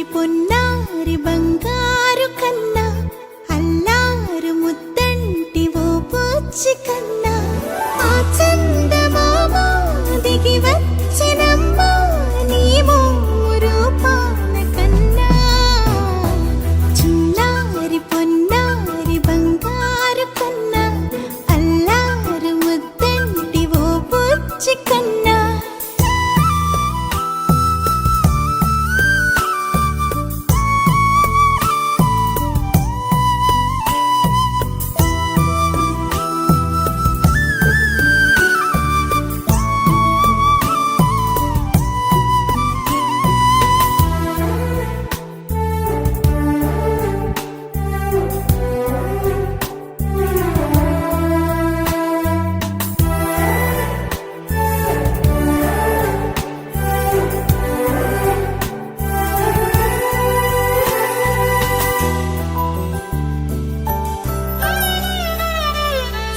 పొన్నారి బంగారు కన్నా అల్లారు ముద్దంటి ఓ పూచి కన్నా ఆ చందమామ దిగి వచ్చినమ్మా నీ రూపాల కన్నా చిన్నారి పొన్నారి బంగారు కన్నా అల్లారు ముద్దంటి ఓ పూచి కన్నా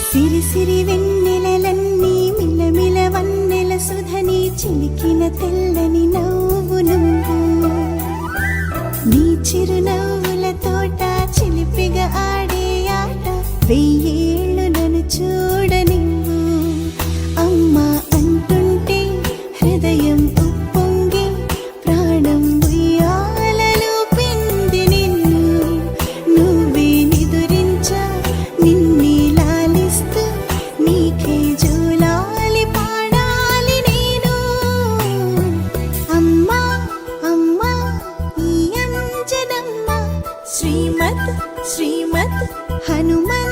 సిరి సిరి వెన్నెలలన్నీ మిలమిల వన్నెల సుధని చిలికిన తెల్లని నవ్వు నువ్వు నీ చిరునవ్వుల తోట చిలిపిగా ఆడే ఆట వెయ్యేళ్ళు నన్ను చూడనివ్వు అమ్మా అంటుంటే హృదయం ఉప్పొంగి ప్రాణం ఉయ్యాలలో పిండి నిన్ను నువ్వే నిదురించా నిన్నే నీకే జూలాలి పాడాలి నేను అమ్మా అమ్మా ఈ అంజనమ్మ శ్రీమత్ శ్రీమత్ హనుమన్